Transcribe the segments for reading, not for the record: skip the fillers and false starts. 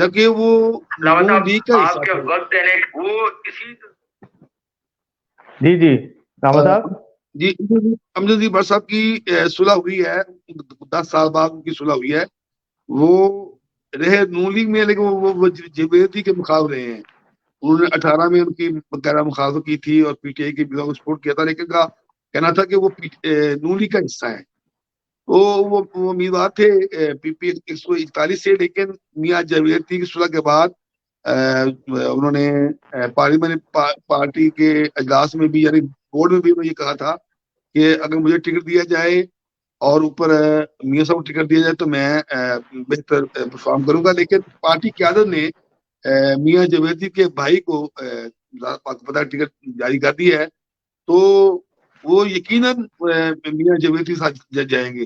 جبکہ وہ نون لیگ کا حصہ آپ کے تھے. وقت دینے وہ اسی جی جی رحمت صاحب جی امجد علی بٹ صاحب کی صلح ہوئی ہے 10 سال بعد ان کی صلح ہوئی ہے. وہ رہے نون لیگ میں لیکن وہ جبیتی کے مخالف رہے ہیں. انہوں نے 18 میں ان کی وغیرہ مخالفت کی تھی اور پی ٹی آئی کی بھی سپورٹ کیا تھا, لیکن کا کہنا تھا کہ وہ نون لیگ کا حصہ ہے. تو وہ امیدوار تھے پی پی 141 سے, لیکن میاں جاویدی کی صلح کے بعد انہوں نے پارلیمنٹ پارٹی کے اجلاس میں بھی یعنی بورڈ میں بھی انہوں نے یہ کہا تھا کہ اگر مجھے ٹکٹ دیا جائے اور اوپر میاں صاحب کو ٹکٹ دیا جائے تو میں بہتر پرفارم کروں گا. لیکن پارٹی قیادت نے میاں جاویدی کے بھائی کو پتہ ٹکٹ جاری کر دی ہے, تو وہ یقیناً میاں جاویدی کے ساتھ جائیں گے,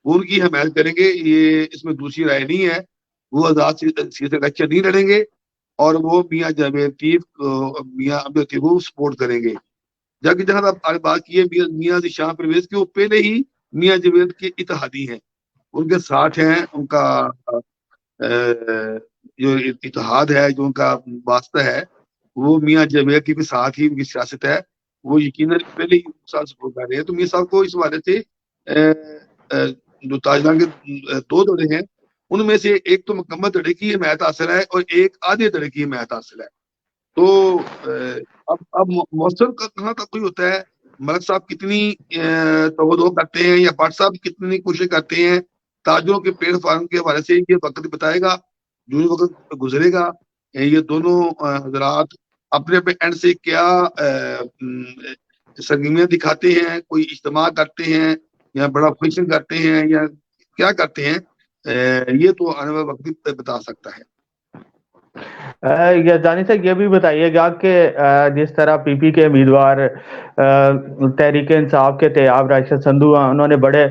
وہ ان کی حمایت کریں گے. یہ اس میں دوسری رائے نہیں ہے. وہ آزاد سیاسی الیکشن نہیں لڑیں گے اور وہ میاں جاویدی میاں عبد اللطیف کو سپورٹ کریں گے. جبکہ جہاں آپ بات کی ہے میاں شاہ پرویز کی, وہ پہلے ہی میاں جاوید کے اتحادی ہیں, ان کے ساتھ ہیں. ان کا جو اتحاد ہے, جو ان کا واسطہ ہے, وہ میاں جاوید کے بھی ساتھ ہی ان کی سیاست ہے. وہ یقیناً پہلے ہی ساتھ سپورٹ کر رہے ہیں. تو میاں صاحب کو اس حوالے سے جو تاجدار کے 2 دڑے ہیں, ان میں سے ایک تو مکمل دڑے کی حمایت حاصل ہے اور ایک آدھے دڑے کی حمایت حاصل ہے. تو اب موثر کا کہاں تک کوئی ہوتا ہے, ملک صاحب کتنی توجہ کرتے ہیں یا بٹ صاحب کتنی کوشش کرتے ہیں تاجروں کے پلیٹ فارم کے حوالے سے, یہ وقت بتائے گا. جو وقت گزرے گا یہ دونوں حضرات اپنے اپنے اینڈ سے کیا سرگرمیاں دکھاتے ہیں, کوئی اجتماع کرتے ہیں یا بڑا فنکشن کرتے ہیں یا کیا کرتے ہیں, یہ تو آنے والا وقت بتا سکتا ہے. یزدانی صاحب یہ بھی بتائیے گا کہ جس طرح پی پی کے امیدوار تحریک انصاف کے طیاب راشد سندھو ہیں, انہوں نے بڑے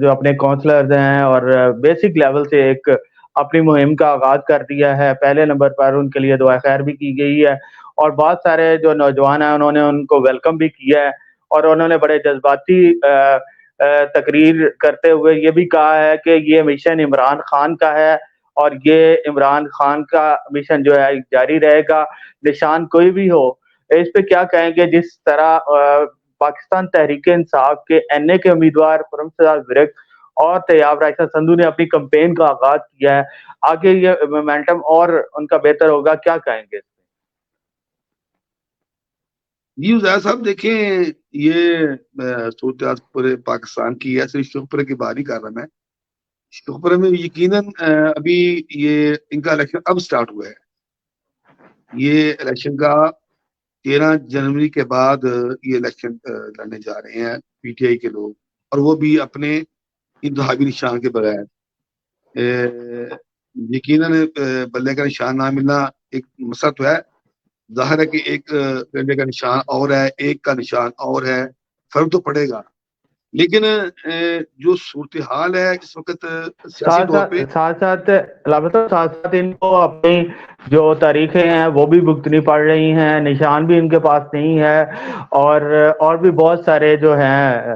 جو اپنے کونسلرز ہیں اور بیسک لیول سے ایک اپنی مہم کا آغاز کر دیا ہے. پہلے نمبر پر ان کے لیے دعا خیر بھی کی گئی ہے اور بہت سارے جو نوجوان ہیں انہوں نے ان کو ویلکم بھی کیا ہے اور انہوں نے بڑے جذباتی تقریر کرتے ہوئے یہ بھی کہا ہے کہ یہ مشن عمران خان کا ہے اور یہ عمران خان کا مشن جو ہے جاری رہے گا, نشان کوئی بھی ہو. اس پہ کیا کہیں گے؟ جس طرح پاکستان تحریک انصاف کے این اے کے امیدوار خرم شہزاد ورک اور طیاب راشد سندھو نے اپنی کمپین کا آغاز کیا ہے, آگے یہ مومنٹم اور ان کا بہتر ہوگا, کیا کہیں گے؟ جی زیادہ صاحب دیکھیں, یہ صورتحال پورے پاکستان کی ہے, صرف شوپر کی بات نہیں کر رہا میں. شوپر میں یقیناً ابھی یہ ان کا الیکشن اب سٹارٹ ہوا ہے. یہ الیکشن کا 13 جنوری کے بعد یہ الیکشن لڑنے جا رہے ہیں پی ٹی آئی کے لوگ, اور وہ بھی اپنے انتخابی نشان کے بغیر. یقیناً بلے کا نشان نہ ملنا ایک مسئلہ تو ہے, ظاہر ہے کہ ایک بلے کا نشان اور ہے, ایک کا نشان اور ہے, فرق تو پڑے گا. لیکن جو صورتحال ہے اس وقت سیاسی طور پہ, ساتھ ساتھ ان کو اپنی جو تاریخیں ہیں وہ بھی بھگتنی پڑ رہی ہیں, نشان بھی ان کے پاس نہیں ہے اور بھی بہت سارے جو ہیں,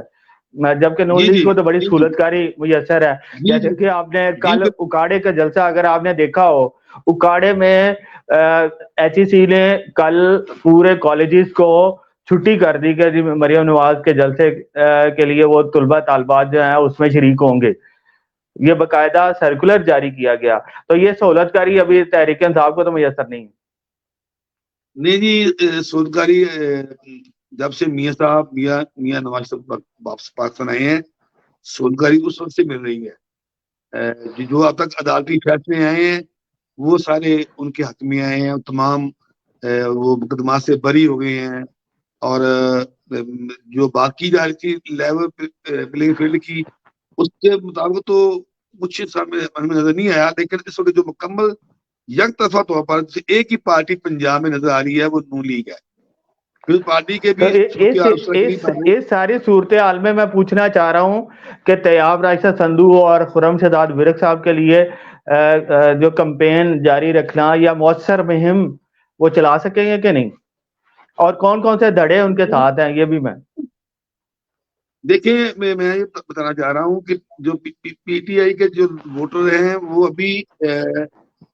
جبکہ نون جی لیگ جی کو تو بڑی جی سہولت کاری میسر ہے. جی جیسے کہ آپ نے جی کل اکاڑے کا جلسہ اگر آپ نے دیکھا ہو, اکاڑے میں ایچ ای سی نے کل پورے کالجز کو چھٹی کر دی کہ مریم نواز کے جلسے کے لیے وہ طلبہ طالبات جو ہیں اس میں شریک ہوں گے. یہ باقاعدہ سرکولر جاری کیا گیا. تو یہ سہولت کاری ابھی تحریک انصاف کو تو میسر نہیں. نہیں جی, سودکاری جب سے میاں صاحب میاں نواز صاحب واپس پاکستان آئے ہیں, سودکاری اس وقت سے مل رہی ہے. جو اب تک عدالتی فیصلے آئے ہیں وہ سارے ان کے حق میں آئے ہیں, تمام وہ مقدمات سے بری ہو گئے ہیں. اور جو باقی جا رہی تھی لیول پلینگ فیلڈ کی, اس کے مطابق تو کچھ ہمیں نظر نہیں آیا. لیکن اس وقت جو مکمل یک طرفہ طور پر ایک ہی پارٹی پنجاب میں نظر آ رہی ہے وہ نون لیگ ہے. پھر پارٹی کے تو بھی اس ساری صورتحال میں پوچھنا چاہ رہا ہوں کہ طیاب راشد سندھو اور خرم شہزاد ورک صاحب کے لیے جو کمپین جاری رکھنا یا مؤثر مہم وہ چلا سکیں گے کہ نہیں, اور کون کون سے دھڑے ان کے ساتھ ہیں, یہ بھی میں دیکھیں میں یہ بتانا چاہ رہا ہوں کہ جو پی ٹی آئی کے جو ووٹر ہیں وہ ابھی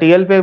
TLP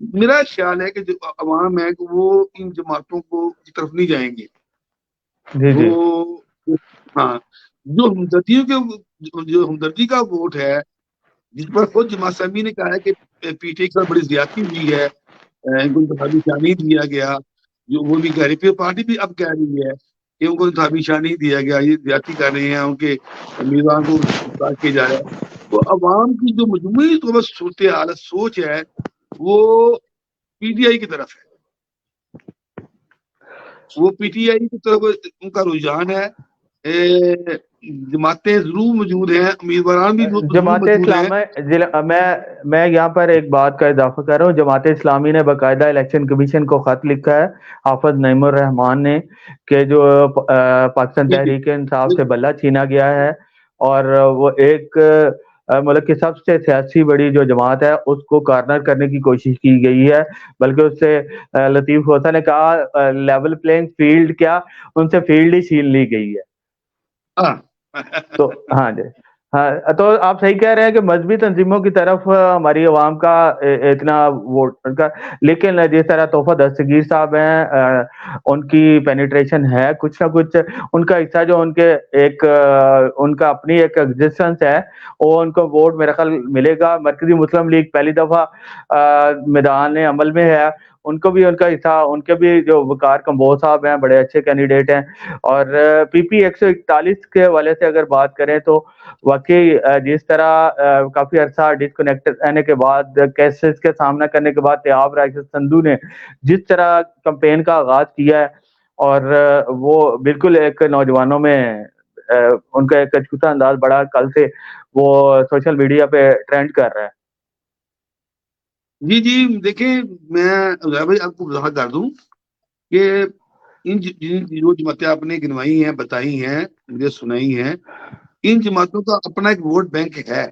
میرا خیال ہے کہ جو عوام ہے کہ وہ ان جماعتوں کو کی طرف نہیں جائیں گے. جی جی وہ ہاں جو ہمدردی کا ووٹ ہے جس پر خود جماعت اسلامی نے کہا ہے کہ پی ٹی آئی کے ساتھ بڑی زیادتی ہوئی ہے, ان کو انتخابی شاہ نہیں دیا گیا, جو وہ بھی کہہ رہی پی پارٹی بھی اب کہہ رہی ہے کہ ان کو انتخابی شاہ نہیں دیا گیا, یہ زیادتی کر رہے ہیں, ان کے امیدوار کو گمراہ کیا جا رہا ہے. تو عوام کی جو مجموعی تو بس صورت حالت سوچ ہے وہ پی ٹی آئی کی طرف ہے, وہ پی ٹی آئی کی طرف ان کا رجحان ہے. جماعتیں ضرور موجود ہیں, امیدواران بھی ضرور جماعت موجود ہیں. اسلامی میں یہاں پر ایک بات کا اضافہ کر رہا ہوں. جماعت اسلامی نے باقاعدہ الیکشن کمیشن کو خط لکھا ہے حافظ نعیم الرحمان نے کہ جو پاکستان جی جی تحریک انصاف جی سے بلہ چھینا گیا ہے, اور وہ ایک ملک کی سب سے سیاسی بڑی جو جماعت ہے اس کو کارنر کرنے کی کوشش کی گئی ہے. بلکہ اس سے لطیف ہوتا نے کہا لیول پلینگ فیلڈ کیا, ان سے فیلڈ ہی چھین لی گئی ہے. ہاں. تو ہاں جی, ہاں تو آپ صحیح کہہ رہے ہیں کہ مذہبی تنظیموں کی طرف ہماری عوام کا اتنا ووٹ کا, لیکن جس طرح تحفہ دستگیر صاحب ہیں ان کی پینیٹریشن ہے کچھ نہ کچھ, ان کا حصہ جو ان کے ایک ان کا اپنی ایک ایگزسٹنس ہے وہ ان کو ووٹ میرا خیال ملے گا. مرکزی مسلم لیگ پہلی دفعہ میدان عمل میں ہے, ان کو بھی ان کا حصہ, ان کے بھی جو وقار کمبوز صاحب ہیں بڑے اچھے کینڈیڈیٹ ہیں. اور پی پی 141 کے حوالے سے اگر بات کریں تو واقعی جس طرح کافی عرصہ ڈسکنیکٹ رہنے کے بعد کیسز کے سامنا کرنے کے بعد تیاب راشد سندھو نے جس طرح کمپین کا آغاز کیا ہے, اور وہ بالکل ایک نوجوانوں میں ان کا ایک اچھوتا انداز بڑا, کل سے وہ سوشل میڈیا پہ ٹرینڈ کر رہا ہے. جی جی دیکھیں, میں بھائی آپ کو وضاحت کر دوں کہ ان جو جماعتیں آپ نے گنوائی ہیں, بتائی ہیں, مجھے سنائی ہیں, ان جماعتوں کا اپنا ایک ووٹ بینک ہے,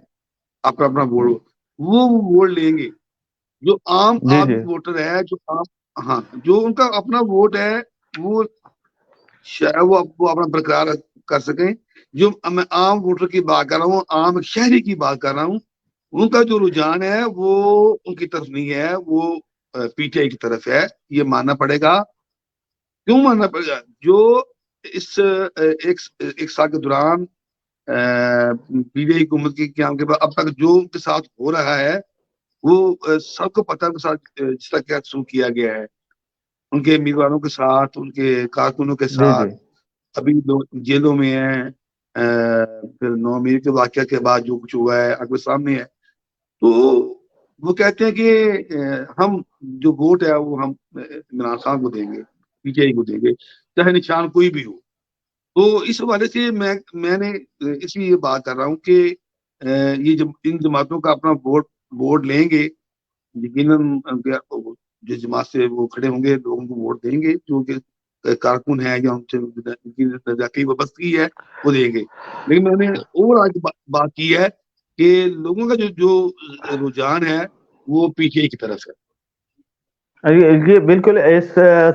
اپنا اپنا ووٹ, وہ ووٹ لیں گے. جو عام جی عام جی ووٹر ہے, جو عام, ہاں, جو ان کا اپنا ووٹ ہے وہ شاید وہ اپنا برقرار کر سکیں. جو میں عام ووٹر کی بات کر رہا ہوں, عام شہری کی بات کر رہا ہوں, ان کا جو رجحان ہے وہ ان کی طرف نہیں ہے, وہ پی ٹی آئی کی طرف ہے. یہ ماننا پڑے گا. کیوں ماننا پڑے گا؟ جو اس ایک سال کے دوران پی ٹی آئی حکومت کے قیام کے بعد اب تک جو ان کے ساتھ ہو رہا ہے وہ سب کو پتہ, ان کے ساتھ جس طرح کیا سلوک کیا گیا ہے, ان کے امیدواروں کے ساتھ, ان کے کارکنوں کے جی جی ساتھ, ابھی لوگ جیلوں میں ہیں. پھر 9 مئی کے واقعہ کے بعد جو کچھ ہوا ہے آپ کے سامنے ہے. تو وہ کہتے ہیں کہ ہم جو ووٹ ہے وہ ہم عمران خان کو دیں گے, پی ٹی آئی کو دیں گے, چاہے نشان کوئی بھی ہو. تو اس حوالے سے میں نے اس لیے یہ بات کر رہا ہوں کہ یہ ان جماعتوں کا اپنا ووٹ لیں گے. یقیناً جس جماعت سے وہ کھڑے ہوں گے لوگوں کو ووٹ دیں گے, جو کہ کارکن ہے یا ان سے نزاکی وابستگی ہے وہ دیں گے. لیکن میں نے اور آج بات کی ہے کہ لوگوں کا جو رجحان ہے وہ پی ٹی آئی کی طرف ہے. یہ بالکل اس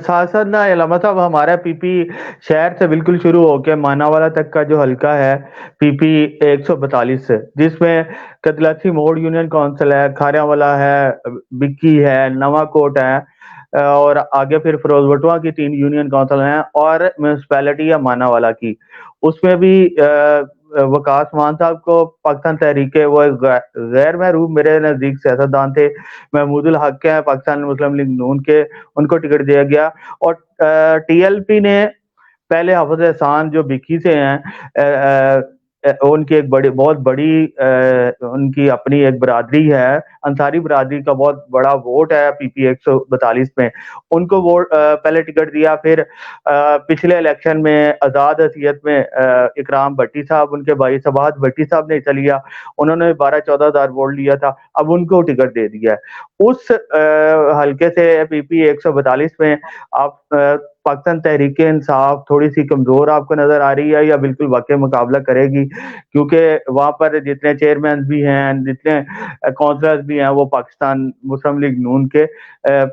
ساتھ ساتھ نا علامہ صاحب, ہمارا پی پی شہر سے بالکل شروع ہو کے ماناوالا تک کا جو حلقہ ہے پی پی 142 سے, جس میں کتلاسی موڑ یونین کونسل ہے, کھاریاں والا ہے, بکی ہے, نواں کوٹ ہے, اور آگے پھر فیروز بٹوا کی 3 یونین کونسل ہیں, اور میونسپیلٹی ہے ماناوالا کی. اس میں بھی وقاص مان صاحب کو پاکستان تحریک کے وہ غیر محروم میرے نزدیک سیاستدان تھے, محمود الحق ہیں پاکستان مسلم لیگ نون کے, ان کو ٹکٹ دیا گیا. اور ٹی ایل پی نے پہلے حافظ احسان جو بکی سے ہیں, ان کی ایک بہت بڑی ان کی اپنی ایک برادری ہے, انصاری برادری کا بہت بڑا ووٹ ہے پی پی 142 میں, ان کو ووٹ پہلے ٹکٹ دیا. پھر پچھلے الیکشن میں آزاد حیثیت میں اکرام بھٹی صاحب, ان کے بھائی صباحت بھٹی صاحب نے حصہ لیا, انہوں نے 12-14 ہزار ووٹ لیا تھا, اب ان کو ٹکٹ دے دیا ہے. اس حلقے سے پی پی 142 میں آپ پاکستان تحریک انصاف تھوڑی سی کمزور آپ کو نظر آ رہی ہے, یا بالکل واقعی مقابلہ کرے گی؟ کیونکہ وہاں پر جتنے چیئرمین بھی ہیں, جتنے کونسلرز بھی ہیں, وہ پاکستان مسلم لیگ نون کے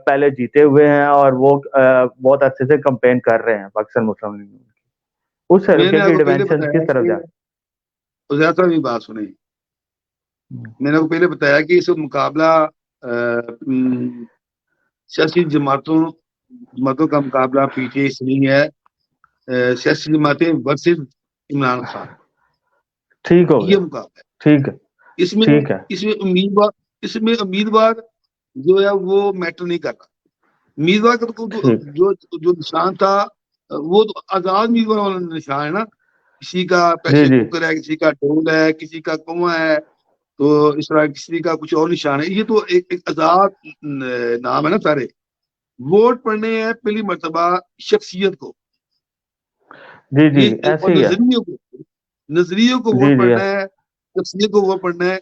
پہلے جیتے ہوئے ہیں, اور وہ بہت اچھے سے کمپین کر رہے ہیں پاکستان مسلم لیگ نون کی. اس میں حلقے نے آپ کی کو پہلے ڈیمینشن بتایا کس طرف کہ جائیں؟ زیادہ بھی بات سنیں, میں نے آپ کو پہلے بتایا کہ اس مقابلہ سیاسی جماعتوں کا مقابلہ پی ٹی آئی سے نہیں ہے، سیاسی جماعتیں ورسز عمران خان، ٹھیک ہو گیا، یہ مقابلہ ہے۔ ٹھیک ہے، اس میں ٹھیک ہے، اس میں امیدوار اس میں امیدوار جو ہے وہ میٹر نہیں کرتا۔ امیدوار کا ٹھیک، جو نشان تھا وہ تو آزاد امیدوار والا نشان ہے نا، کسی کا جی پریشر جی کوکر ہے، کسی کا ڈھول ہے، کسی کا کنواں ہے، تو اس طرح کسی کا کچھ اور نشان ہے۔ یہ تو ایک آزاد نام ہے نا سارے۔ ووٹ پڑنے ہیں پہلی مرتبہ شخصیت کو، جی جی یہ اور ایسے ہی ہے، نظریوں کو جی ووٹ جی پڑنا ہے، شخصیت کو ووٹ پڑنا ہے۔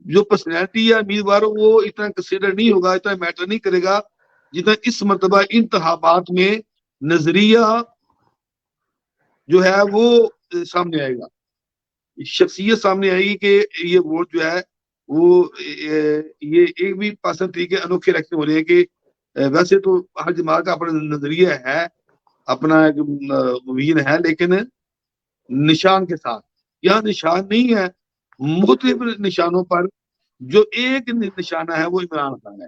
جو پرسنالٹی یا امیدوار ہو وہ اتنا کنسیڈر نہیں ہوگا، اتنا میٹر نہیں کرے گا جتنا اس مرتبہ انتخابات میں نظریہ جو ہے وہ سامنے آئے گا، شخصیت سامنے آئے گی کہ یہ ووٹ جو ہے وہ یہ ایک بھی پاسن طریقے انوکھے رکھتے ہو رہے ہیں کہ ویسے تو ہر جماعت کا اپنا نظریہ ہے، اپنا ویژن ہے، لیکن نشان کے ساتھ یہاں نشان نہیں ہے، مختلف نشانوں پر جو ایک نشانہ ہے وہ عمران خان ہے،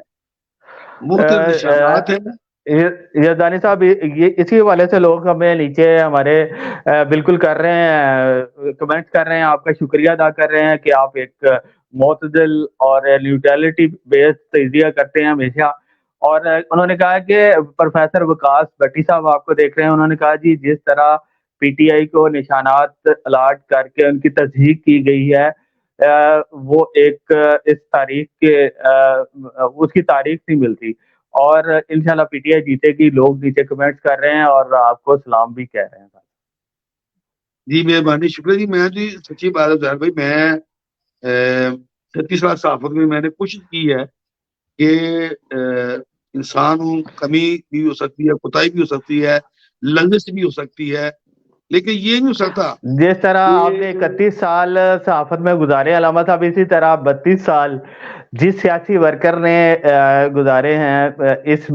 مختلف نشانات ہیں۔ یزدانی صاحب، یہ اسی حوالے سے لوگ ہمیں نیچے ہمارے بالکل کر رہے ہیں، کمنٹ کر رہے ہیں، آپ کا شکریہ ادا کر رہے ہیں کہ آپ ایک معتدل اور نیوٹرلٹی بیس تجزیہ کرتے ہیں ہمیشہ۔ اور انہوں نے کہا کہ پروفیسر وکاس بھٹی صاحب آپ کو دیکھ رہے ہیں، انہوں نے کہا جی جس طرح پی ٹی آئی کو نشانات الاٹ کر کے ان کی تصدیق کی گئی ہے، وہ ایک اس تاریخ کے اس کی تاریخ نہیں ملتی، اور انشاءاللہ پی ٹی آئی جیتے گی۔ لوگ نیچے کمنٹس کر رہے ہیں اور آپ کو سلام بھی کہہ رہے ہیں۔ جی مہربانی، شکریہ جی۔ میں جی سچی بات ہے ظاہر بھائی، میں 36 سال صحافت میں نے کوشش کی ہے کہ انسان کمی بھی ہو سکتی ہے، کوتاہی بھی ہو سکتی ہے، لغزش بھی ہو سکتی ہے، لیکن یہ نہیں ہو سکتا جس طرح آپ نے کہ 31 سال صحافت میں گزارے علامہ صاحب، اسی طرح 32 سال جس سیاسی ورکر نے گزارے ہیں اس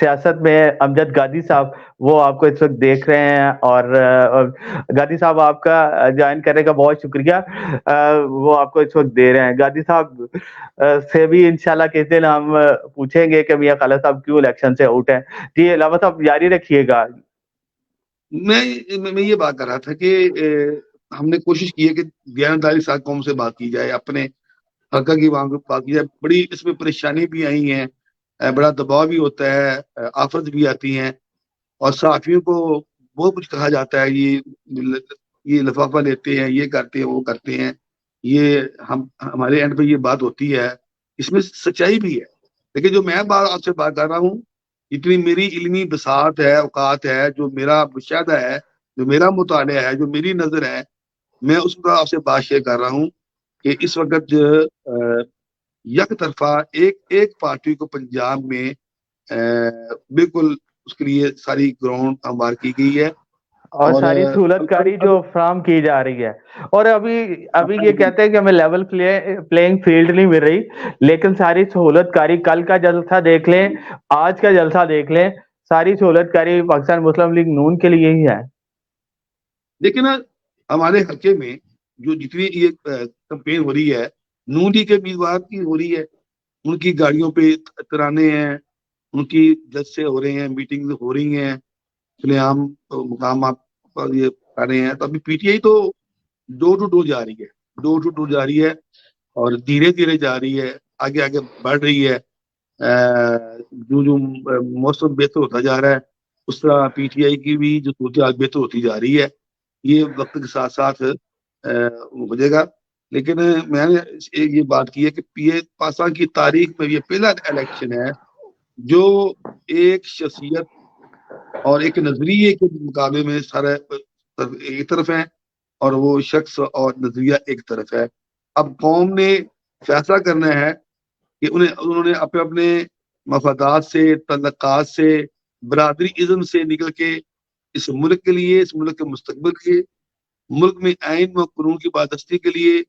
سیاست میں، امجد گادی صاحب، وہ آپ کو اس وقت دیکھ رہے ہیں۔ اور گادی صاحب آپ کا جوائن کرنے کا بہت شکریہ، وہ آپ کو اس وقت دے رہے ہیں۔ گادی صاحب سے بھی انشاءاللہ کس دن ہم پوچھیں گے کہ میاں خالد صاحب کیوں الیکشن سے آؤٹ ہیں۔ جی علامہ صاحب جاری رکھیے گا۔ میں یہ بات کر رہا تھا کہ ہم نے کوشش کی ہے کہ دیانتداری ساتھ قوم سے بات کی جائے، اپنے حقہ کی بات کی جائے۔ بڑی اس میں پریشانی بھی آئی ہیں، بڑا دباؤ بھی ہوتا ہے، آفت بھی آتی ہیں، اور صحافیوں کو بہت کچھ کہا جاتا ہے، یہ لفافہ لیتے ہیں، یہ کرتے ہیں، وہ کرتے ہیں۔ یہ ہمارے اینڈ پہ یہ بات ہوتی ہے، اس میں سچائی بھی ہے، لیکن جو میں آپ سے بات کر رہا ہوں، اتنی میری علمی بساط ہے، اوقات ہے، جو میرا مشاہدہ ہے، جو میرا مطالعہ ہے، جو میری نظر ہے، میں اس کا آپ سے بات شیئر کر رہا ہوں کہ اس وقت یک طرفہ ایک پارٹی کو پنجاب میں بالکل اس کے لیے ساری گراؤنڈ ہموار کی گئی ہے، اور ساری سہولت کاری جو فراہم کی جا رہی ہے، اور ابھی یہ کہتے ہیں کہ ہمیں لیول پلینگ فیلڈ نہیں مل رہی، لیکن ساری سہولت کاری، کل کا جلسہ دیکھ لیں، آج کا جلسہ دیکھ لیں، ساری سہولت کاری پاکستان مسلم لیگ نون کے لیے ہی ہے۔ لیکن ہمارے حلقے میں جو جتنی یہ کمپین ہو رہی ہے، نون لیگ کے امیدوار کی ہو رہی ہے، ان کی گاڑیوں پہ ترانے ہیں، ان کی جلسے ہو رہے ہیں، میٹنگ ہو رہی ہیں، کھلے عام مقامات پر یہ کر رہے ہیں۔ تو ابھی پی ٹی آئی تو ڈور ٹو ڈور جا رہی ہے، ڈور ٹو ڈور جا رہی ہے، اور دھیرے دھیرے جا رہی ہے، آگے آگے بڑھ رہی ہے۔ جو موسم بہتر ہوتا جا رہا ہے، اس طرح پی ٹی آئی کی بھی جو صورتحال بہتر ہوتی جا رہی ہے۔ یہ وقت کے ساتھ ساتھ ہو جائے گا، لیکن میں نے یہ بات کی ہے کہ پاکستان کی تاریخ میں یہ پہلا الیکشن ہے جو ایک شخصیت اور ایک نظریے کے مقابلے میں سارے ایک طرف ہیں، اور وہ شخص اور نظریہ ایک طرف ہے۔ اب قوم نے فیصلہ کرنا ہے کہ انہوں نے اپنے مفادات سے، تعلقات سے، برادری ازم سے نکل کے اس ملک کے لیے، اس ملک کے مستقبل کے، ملک میں آئین و قانون کی پاسداری کے لیے،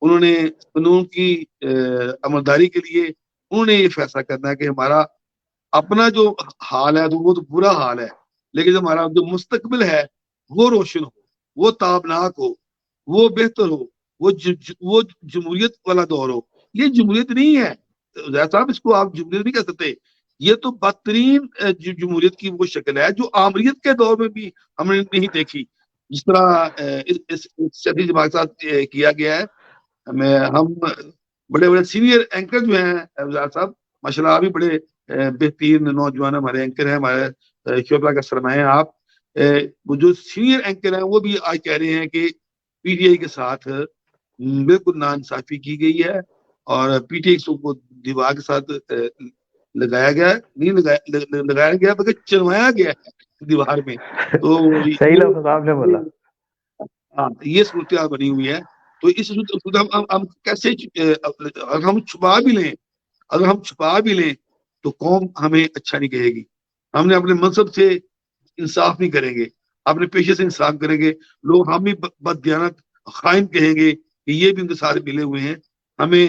انہوں نے قانون کی عملداری کے لیے انہوں نے یہ فیصلہ کرنا ہے کہ ہمارا اپنا جو حال ہے وہ تو برا حال ہے، لیکن ہمارا جو مستقبل ہے وہ روشن ہو، وہ تابناک ہو، وہ بہتر ہو، وہ جمہوریت والا دور ہو۔ یہ جمہوریت نہیں ہے صاحب، اس کو آپ جمہوریت نہیں کہہ سکتے، یہ تو بدترین جمہوریت کی وہ شکل ہے جو آمریت کے دور میں بھی ہم نے نہیں دیکھی، جس طرح اس سیاسی جماعت کے ساتھ کیا گیا ہے. ہم بڑے بڑے سینئر اینکر جو ہیں وزار صاحب، ماشاء اللہ آپ بھی بڑے بہترین نوجوان ہمارے اینکر ہیں، ہمارے شعبہ کا سرمایہ ہیں آپ. وہ جو سینئر اینکر ہیں وہ بھی آج کہہ رہے ہیں کہ پی ٹی آئی کے ساتھ بالکل ناانصافی کی گئی ہے اور پی ٹی آئی کو دیوار کے ساتھ لگایا گیا، نہیں لگایا گیا بلکہ چلوایا گیا ہے دیوار میں. تو صحیح لفظ آپ نے بولا. یہ صورتحال بنی ہوئی ہے. تو اس صورت ہم کیسے اگر ہم چھپا بھی لیں تو قوم ہمیں اچھا نہیں کہے گی. ہم نے اپنے منصب سے انصاف نہیں کریں گے، اپنے پیشے سے انصاف کریں گے، لوگ ہم بھی بددیانت خائن کہیں گے کہ یہ بھی ان کے ساتھ ملے ہوئے ہیں. ہمیں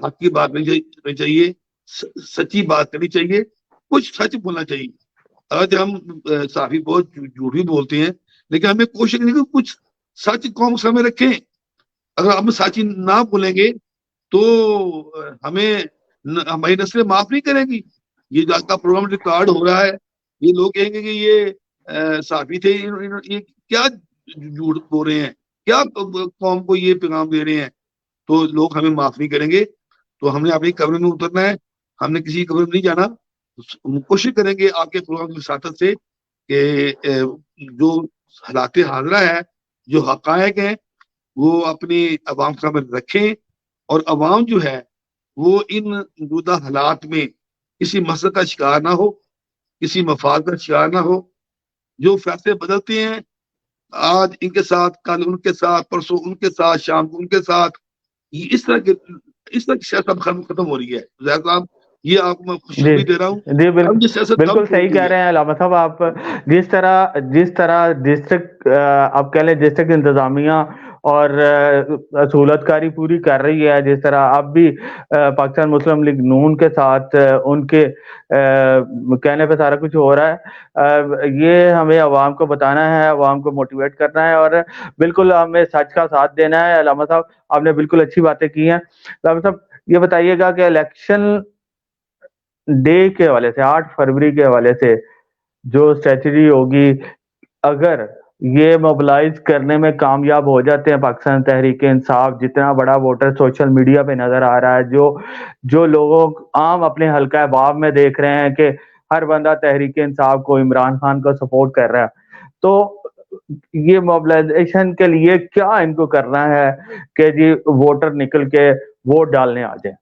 حق کی بات نہیں چاہیے، سچی بات کرنی چاہیے، کچھ سچ بولنا چاہیے. اگر ہم صحافی بہت جھوٹ بھی بولتے ہیں لیکن ہمیں کوشش کریں کہ کچھ سچ قوم سامنے رکھیں. اگر ہم سچی نہ بولیں گے تو ہماری نسلیں معاف نہیں کریں گی. یہ جو کا پروگرام ریکارڈ ہو رہا ہے، یہ لوگ کہیں گے کہ یہ صحافی تھے، یہ کیا جھوٹ بول رہے ہیں، کیا قوم کو یہ پیغام دے رہے ہیں. تو لوگ ہمیں معاف نہیں کریں گے. تو ہم نے اپنی قبر میں اترنا ہے، ہم نے کسی قبر میں نہیں جانا. کوشش کریں گے آپ کے پروگرام کی وساطت سے کہ جو حالات حاضرہ ہے، جو حقائق ہیں، وہ اپنی عوام سامنے رکھیں اور عوام جو ہے وہ ان موجودہ حالات میں کسی مسئلے کا شکار نہ ہو، کسی مفاد کا شکار نہ ہو. جو فیصلے بدلتے ہیں، آج ان کے ساتھ، کل ان کے ساتھ، پرسوں ان کے ساتھ، شام کو ان کے ساتھ، اس طرح کی سیاست ختم ہو رہی ہے. زید صاحب یہ آپ کو میں خوشخبری دے رہا ہوں. جی اب یہ سیاست دم بالکل توڑ صحیح گئی کہہ ہے. رہے ہیں علامہ صاحب آپ. جس طرح ڈسٹرکٹ آپ کہہ لیں ڈسٹرکٹ انتظامیہ اور سہولت کاری پوری کر رہی ہے، جس طرح اب بھی پاکستان مسلم لیگ نون کے ساتھ ان کے کہنے پہ سارا کچھ ہو رہا ہے. یہ ہمیں عوام کو بتانا ہے، عوام کو موٹیویٹ کرنا ہے اور بالکل ہمیں سچ کا ساتھ دینا ہے. علامہ صاحب آپ نے بالکل اچھی باتیں کی ہیں. علامہ صاحب یہ بتائیے گا کہ الیکشن ڈے کے حوالے سے 8 فروری کے حوالے سے جو اسٹریٹجی ہوگی، اگر یہ موبلائز کرنے میں کامیاب ہو جاتے ہیں پاکستان تحریک انصاف، جتنا بڑا ووٹر سوشل میڈیا پہ نظر آ رہا ہے، جو لوگ عام اپنے حلقہ باب میں دیکھ رہے ہیں کہ ہر بندہ تحریک انصاف کو، عمران خان کو سپورٹ کر رہا ہے، تو یہ موبلائزیشن کے لیے کیا ان کو کرنا ہے کہ جی ووٹر نکل کے ووٹ ڈالنے آ جائیں؟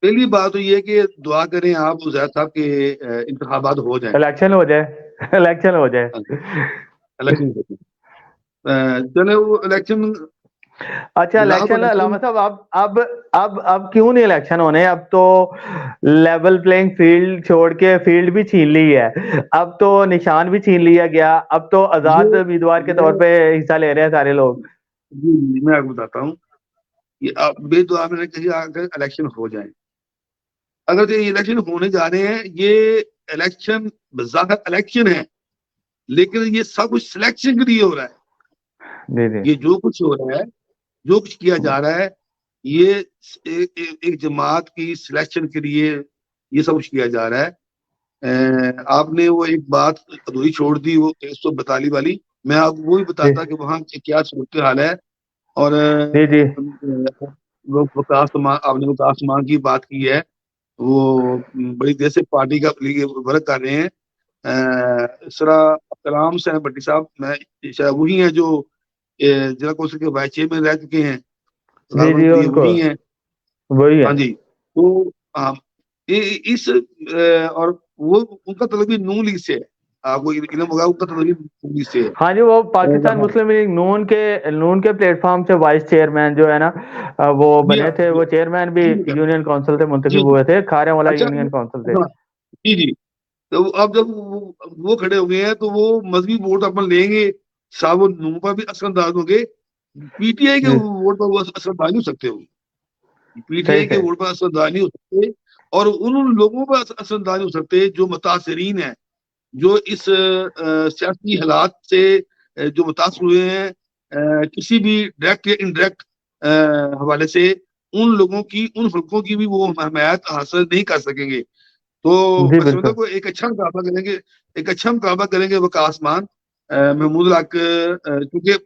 پہلی بات تو یہ کہ دعا کریں آپ زید صاحب کے انتخابات ہو جائیں، الیکشن ہو جائے. الیکشن ہو جائے. الیکشن چلے وہ الیکشن اچھا الیکشن علامہ صاحب اب کیوں نہیں الیکشن ہونے؟ اب تو لیول پلینگ فیلڈ چھوڑ کے فیلڈ بھی چھین لی ہے، اب تو نشان بھی چھین لیا گیا، اب تو آزاد امیدوار کے طور پہ حصہ لے رہے ہیں سارے لوگ. جی میں آپ کو بتاتا ہوں، یہ بے دعا میں نے کہا اگر الیکشن ہو جائیں، اگر یہ الیکشن ہونے جا رہے ہیں، یہ الیکشن بظاہر الیکشن ہے لیکن یہ سب کچھ سلیکشن کے لیے ہو رہا ہے. یہ جو کچھ ہو رہا ہے، جو کچھ کیا جا رہا ہے، یہ ایک جماعت کی سلیکشن کے لیے یہ سب کچھ کیا جا رہا ہے. آپ نے وہ ایک بات ادھوری چھوڑ دی، وہ 142 والی، میں آپ کو وہی بتاتا کہ وہاں کیا صورتحال ہے. اور آپ نے وکاس مان کی بات کی ہے، وہ بڑی دیر سے پارٹی کا ورک کر رہے ہیں. اس طرح کلام سے بٹی صاحب میں شاید وہی ہیں جو ضلع کونسل کے وائس چیئرمین رہ چکے ہیں، وہی ہیں. ہاں جی. تو اس اور وہ ان کا تعلق بھی نون لیگ سے ہے، آپ کو علم ہوگا، ان کا تعلق بھی نون لیگ سے ہے. ہاں جی، وہ پاکستان مسلم لیگ نون کے پلیٹ فارم سے وائس چیئرمین جو ہے نا وہ بنے تھے، وہ چیئرمین بھی یونین کونسل سے منتخب ہوئے تھے، کھارے والا یونین کونسل سے. جی جی. تو اب جب وہ کھڑے ہو گئے ہیں تو وہ مذہبی ووٹ اپن لیں گے، صاحب نون پر بھی اثر انداز ہوں گے، پی ٹی آئی کے ووٹ پر وہ اثر انداز نہیں ہو سکتے. وہ پی ٹی آئی کے ووٹ پر اثر انداز نہیں ہو سکتے اور ان لوگوں پر اثر انداز نہیں ہو سکتے جو متاثرین ہیں، جو اس سیاسی حالات سے جو متاثر ہوئے ہیں کسی بھی ڈائریکٹ یا انڈائریکٹ حوالے سے. ان لوگوں کی ان حلقوں کی بھی وہ حمایت حاصل نہیں کر سکیں گے. تو جی میں سمجھتا بالکل. ہوں کہ ایک اچھا مقابلہ کریں گے وقاص مان محمود الحق, کیونکہ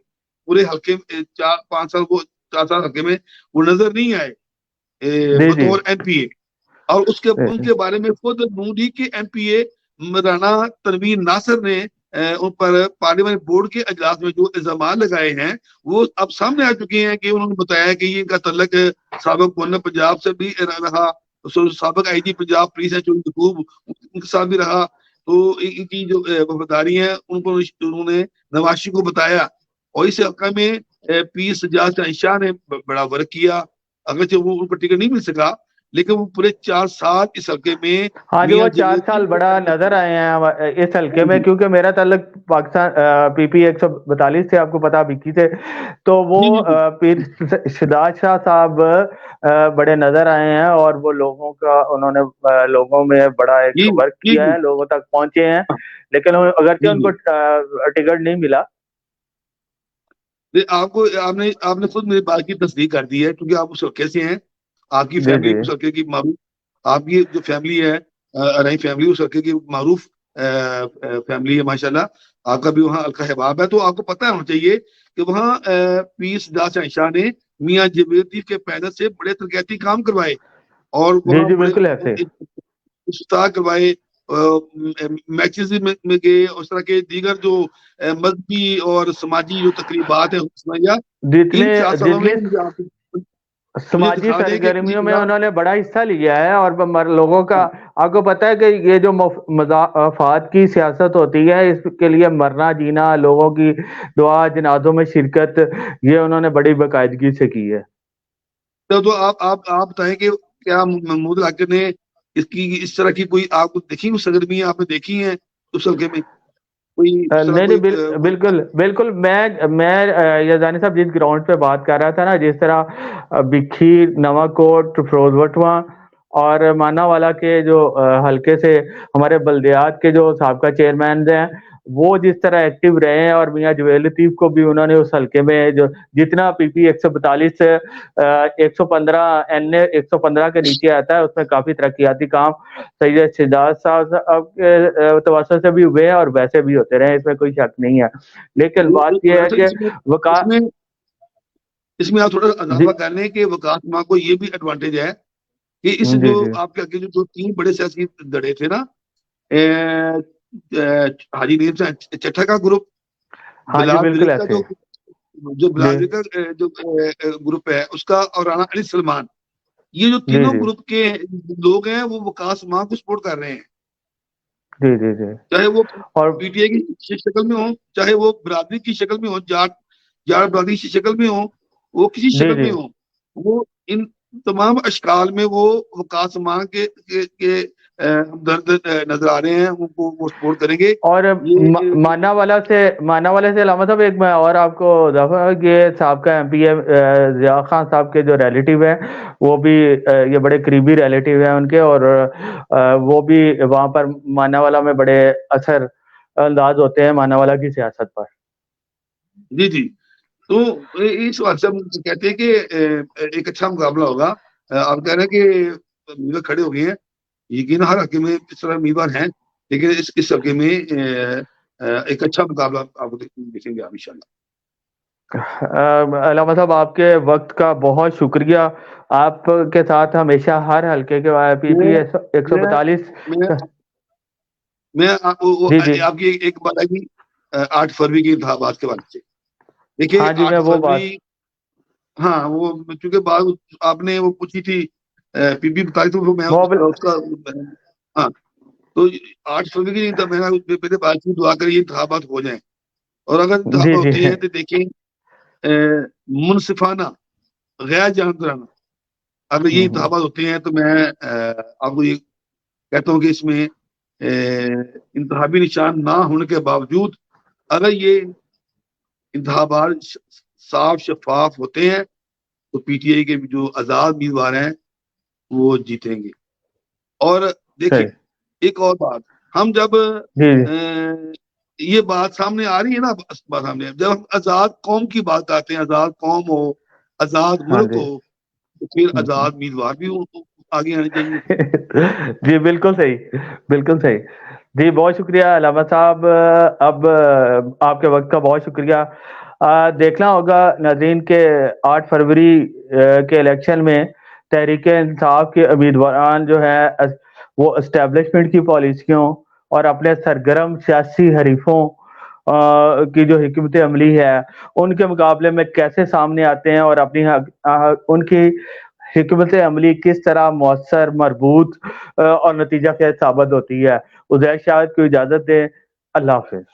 پورے حلقے میں 4-5 سال وہ 4 سال حلقے میں وہ نظر نہیں آئے جی جی بطور ایم پی اے. اور ان کے بارے میں خود نون لیگ کے ایم پی اے رانا تنویر ناصر نے ان پر پارلیمنٹ بورڈ کے اجلاس میں جو الزامات لگائے ہیں وہ اب سامنے آ چکے ہیں, کہ انہوں نے بتایا کہ یہ ان کا تعلق سابق گورنر پنجاب سے بھی رہا, سابق آئی جی پنجاب پولیس ہے جو یعقوب ان کے ساتھ بھی رہا. تو ان کی جو وفاداری ہیں ان کو انہوں نے نواز شریف کو بتایا, اور اس حلقہ میں پیر سجاد شاہ نے بڑا ورک کیا. اگرچہ وہ ان کو ٹکٹ نہیں مل سکا, لیکن وہ پورے 4 سال اس حلقے میں ہاں جو وہ میاں 4 سال بڑا نظر آئے ہیں اس حلقے میں, کیونکہ میرا تعلق پاکستان پی پی 142 سے, آپ کو پتا بکی سے, تو وہ جی جی پیر شداد شاہ صاحب بڑے نظر آئے ہیں, اور وہ انہوں نے لوگوں میں بڑا ایک جی ورک جی کیا جی ہے, لوگوں تک پہنچے ہیں, لیکن اگرچہ جی ان جی. کو ٹکٹ نہیں ملا. آپ نے خود میری بات کی تصدیق کر دی ہے, کیونکہ آپ اس حلقے سے ہیں, آپ کی جی فیملی جی اس حلقے کی معروف, آپ کی جو فیملی ہے ارائیں فیملی اس حلقے کی معروف فیملی ہے ماشاءاللہ. آپ کا بھی وہاں حلقہ احباب ہے, تو آپ کو پتہ ہونا چاہیے کہ وہاں پیر سجاد شاہ نے میاں جبیل الطیف کے پینل سے بڑے ترقیاتی کام کروائے, اور جی وہاں جی بڑے بالکل ایسے. افتتاح کروائے, میچز میں گئے, اس طرح کے دیگر جو مذہبی اور سماجی جو تقریبات ہیں جتنے ان 4 سالوں میں جتنی مجھے سماجی دکھا دیں کہ کسی سرگرمیوں میں طرح. انہوں نے بڑا حصہ لیا ہے, اور لوگوں کا آپ کو پتہ ہے کہ یہ جو مضافات کی سیاست ہوتی ہے, اس کے لیے مرنا جینا, لوگوں کی دعا جنازوں میں شرکت, یہ انہوں نے بڑی باقاعدگی سے کی ہے. تو آپ بتائیں کہ کیا محمود الحق نے اس طرح کی کوئی آپ کو دیکھی وہ سرگرمیاں آپ نے دیکھی ہیں اس حلقے میں کوئی اس طرح نہیں کوئی نہیں بالکل میں یزدانی صاحب جس گراؤنڈ پہ بات کر رہا تھا نا, جس طرح بکھی, نواں کوٹ, فیروز وٹواں اور مانا والا کے جو حلقے سے ہمارے بلدیات کے جو سابقہ چیئرمین ہیں وہ جس طرح ایکٹیو رہے ہیں, اور میاں جویل لطیف کو بھی انہوں نے اس حلقے میں جو جتنا پی پی 142 سے 115 این اے 115 کے نیچے آتا ہے, اس میں کافی ترقیاتی کام سید شجاعت صاحب کے توسط سے بھی ہوئے ہیں, اور ویسے بھی ہوتے رہے, اس میں کوئی شک نہیں ہے. لیکن بات یہ ہے کہ اس میں اس میں آپ تھوڑا جی اضافہ کر لیں کہ وقاص ماں کو یہ بھی ایڈوانٹیج ہے کہ اس جو جی جی آپ کے جو 3 بڑے سیاسی دڑے تھے نا, حاجی نیم سے چٹھا کا گروپ, ہاں جی بلال بالکل ورک کا ایسے جو جی بلال ورک کا جو گروپ ہے اس کا, اور رانا علی سلمان, یہ جو جی تینوں جی گروپ کے لوگ ہیں وہ وقاص ماں کو سپورٹ کر رہے ہیں, جی جی جی چاہے وہ اور پی ٹی آئی کی شکل میں ہوں, چاہے وہ برادری کی شکل میں ہوں, جاٹ برادری کی شکل میں ہوں, وہ کسی جی شکل جی میں ہوں, وہ ان تمام اشکال میں وہ وقاص ماں کے ہمدرد نظر آ رہے ہیں, ان کو وہ سپورٹ کریں گے. اور یہ مانا والا سے علامہ صاحب ایک میں اور آپ کو اضافہ ہے کہ صاحب کا ایم پی اے ضیاء خان صاحب کے جو ریلیٹیو ہیں وہ بھی یہ بڑے قریبی ریلیٹیو ہیں ان کے, اور وہ بھی وہاں پر مانا والا میں بڑے اثر انداز ہوتے ہیں مانا والا کی سیاست پر. جی جی. تو اس بات سے ہم کہتے ہیں کہ ایک اچھا مقابلہ ہوگا. آپ کہہ رہے ہیں کہ امیدوار کھڑے ہو گئے ہیں, یقین ہر حلقے میں اس طرح امیدوار ہیں, لیکن اس حلقے میں ایک اچھا مقابلہ آپ کو دیکھیں گے ان شاء اللہ. علامہ صاحب آپ کے وقت کا بہت شکریہ, آپ کے ساتھ ہمیشہ ہر حلقے کے پی پی میں 142. میں میں جی جی آپ کی ایک بات آئی تھی 8 فروری کے انتخابات کے بارے سے. دیکھیے ہاں جی میں 8 وہ بات فروری ہاں وہ چونکہ بات آپ نے وہ پوچھی تھی پی پی بتائی تو میں اس کا ہاں تو 8 فروری کی میں نے پہلے بات کی دعا کری انتخابات ہو جائیں, اور اگر جی انتخابات جی ہوتے ہیں تو دیکھیں منصفانہ غیر جانبدارانہ اگر یہ انتخابات ہوتے ہیں تو میں آپ کو یہ کہتا ہوں کہ اس میں انتخابی نشان نہ ہونے کے باوجود اگر یہ انتخابات صاف شفاف ہوتے ہیں تو پی ٹی آئی کے جو آزاد امیدوار ہیں وہ جیتیں گے. اور دیکھیں صحیح ایک اور بات, ہم جب جی یہ بات سامنے آ رہی ہے نا, سامنے جب ہم آزاد قوم کی بات کرتے ہیں, آزاد قوم ہو, آزاد ہاں ملک جی ہو, تو پھر آزاد امیدوار بھی آگے آنے چاہیے. جی بالکل صحیح، بالکل صحیح. جی بہت شکریہ علامہ صاحب. اب آپ کے وقت کا بہت شکریہ. دیکھنا ہوگا ناظرین کے 8 فروری کے الیکشن میں تحریک انصاف کے امیدواران جو ہے وہ اسٹیبلشمنٹ کی پالیسیوں اور اپنے سرگرم سیاسی حریفوں کی جو حکمت عملی ہے ان کے مقابلے میں کیسے سامنے آتے ہیں اور اپنی ان کی حکمت عملی کس طرح مؤثر، مربوط اور نتیجہ خیز ثابت ہوتی ہے. عزیر شاہد کو اجازت دیں. اللہ حافظ.